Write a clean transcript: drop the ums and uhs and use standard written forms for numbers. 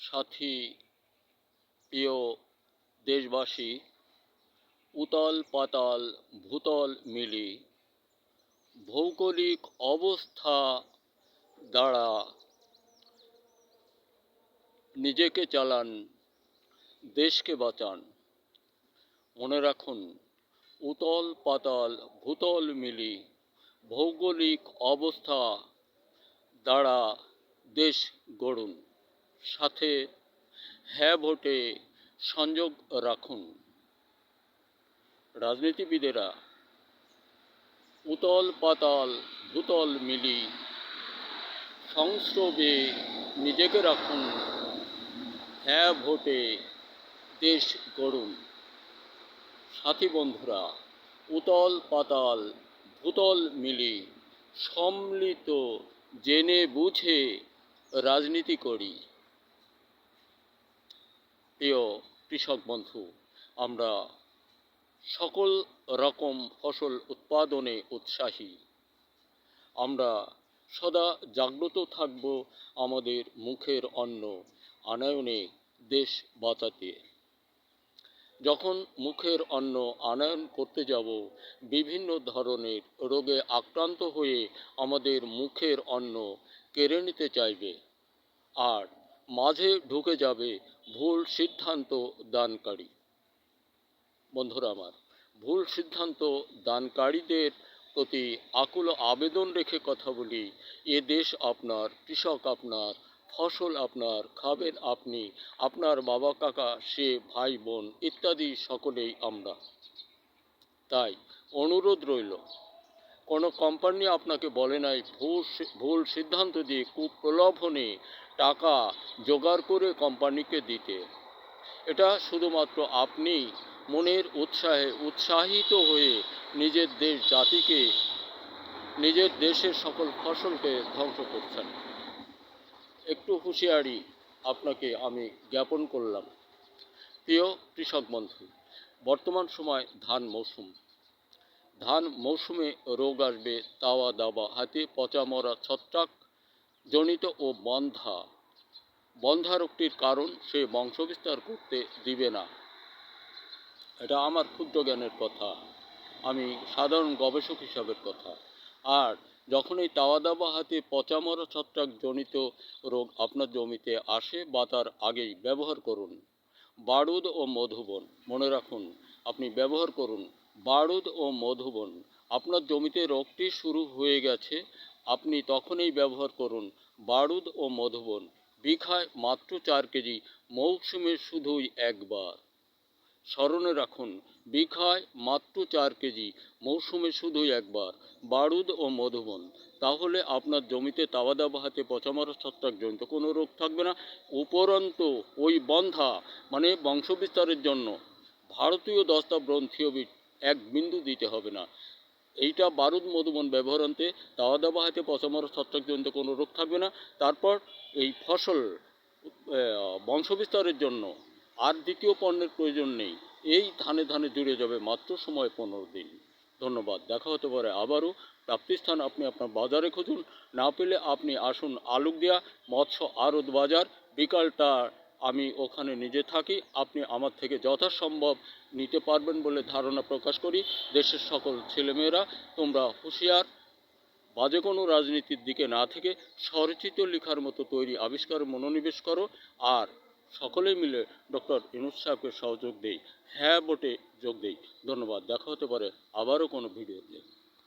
সাথী, প্রিয় দেশবাসী, উতাল পাতাল ভূতল মিলি ভৌগোলিক অবস্থা দ্বারা নিজেকে চালান, দেশকে বাঁচান। মনে রাখুন, উতল পাতাল ভূতল মিলি ভৌগোলিক অবস্থা দ্বারা দেশ গড়ুন। সাথে হ্যাঁ ভোটে সংযোগ রাখুন। রাজনীতিবিদেরা উতল পাতাল ভূতল মিলি সংস্রবে নিজেকে রাখুন, হ্যাঁ ভোটে দেশ গড়ুন। সাথী বন্ধুরা, উতল পাতাল ভূতল মিলি সম্মিলিত জেনে বুঝে রাজনীতি করি। প্রিয় কৃষক বন্ধু, আমরা সকল রকম ফসল উৎপাদনে উৎসাহী। আমরা সদা জাগ্রত থাকব আমাদের মুখের অন্ন আনয়নে, দেশ বাঁচাতে। যখন মুখের অন্ন আনয়ন করতে যাব, বিভিন্ন ধরনের রোগে আক্রান্ত হয়ে আমাদের মুখের অন্ন কেড়ে নিতে চাইবে, আর মাঝে ঢুকে যাবে ভুল সিদ্ধান্ত দানকারী। বন্ধুরা আমার, ভুল সিদ্ধান্ত দানকারীদের প্রতি আকুল আবেদন রেখে কথা বলি, এ দেশ আপনার, কৃষক আপনার, ফসল আপনার, খাবেন আপনি, আপনার বাবা কাকা সে ভাই বোন ইত্যাদি সকলেই আমরা। তাই অনুরোধ রইল, কোনো কোম্পানি আপনাকে বলে নাই ভুল সিদ্ধান্ত দিয়ে কুপ্রলোভনে টাকা জোগাড় করে কোম্পানিকে দিতে। এটা শুধুমাত্র আপনি মনের উৎসাহে উৎসাহিত হয়ে নিজের দেশ জাতিকে, নিজের দেশের সকল ফসলকে ধ্বংস করছেন। একটু হুঁশিয়ারি আপনাকে আমি জ্ঞাপন করলাম। প্রিয় কৃষক বন্ধু, বর্তমান সময় ধান মৌসুম। ধান মৌসুমে রোগ আসবে তাওয়া দাবা, হাতে পচা মরা, ছত্রাক জনিত ও বন্ধা রোগটির কারণ সে বংশবিস্তার করতে দিবে না। এটা আমার ক্ষুদ্র জ্ঞানের কথা, আমি সাধারণ গবেষক হিসাবের কথা। আর যখন এই তাওয়া দাবা, হাতে পচা মরা, ছত্রাক জনিত রোগ আপনার জমিতে আসে বা তার আগেই ব্যবহার করুন বারুদ ও মধুবন। মনে রাখুন, আপনি ব্যবহার করুন বারুদ ও মধুবন। আপনার জমিতে রোগটি শুরু হয়ে গেছে, আপনি তখনই ব্যবহার করুন বারুদ ও মধুবন। বিঘায় মাত্র 4 কেজি, মৌসুমে শুধুই একবার। স্মরণে রাখুন, বিঘায় মাত্র 4 কেজি, মৌসুমে শুধুই একবার বারুদ ও মধুবন। তাহলে আপনার জমিতে তাওয়া দাবা, হাতে পচা মরা, ছত্রাক জনিত কোনো রোগ থাকবে না। উপরন্তু ওই বন্ধা মানে বংশবিস্তারের জন্য ভারতীয় দস্তা ব্রন্থিওবিট 1 বিন্দু দিতে হবে না। এইটা বারুদ মধুবন ব্যবহারান্তে তাওয়া দাবা, হাতে পচা মরা, ছত্রাক জনিত কোনো রোগ থাকবে না। তারপর এই ফসল বংশবিস্তারের জন্য আর দ্বিতীয় পণ্যের প্রয়োজন নেই। এই ধানে ধানে জুড়ে যাবে মাত্র সময় 15 দিন। ধন্যবাদ। দেখা হতে পারে আবারও। প্রাপ্তিস্থান আপনি আপনার বাজারে খুঁজুন, না পেলে আপনি আসুন আলুকদিয়া মৎস্য আড়ত বাজার। বিকালটা আমি ওখানে নিজে থাকি, আপনি আমার থেকে যথাসম্ভব নিতে পারবেন বলে ধারণা প্রকাশ করি। দেশের সকল ছেলেমেয়েরা তোমরা হুঁশিয়ার, বাজে কোনো রাজনীতির দিকে না থেকে স্বরচিত লেখার মতো তৈরি আবিষ্কারে মনোনিবেশ করো, আর সকলে মিলে ডক্টর ইউনূস সাহেবকে সহযোগ দেই, হ্যাঁ ভোটে যোগ দেই। ধন্যবাদ। দেখা হতে পারে আবারও কোনো ভিডিওতে।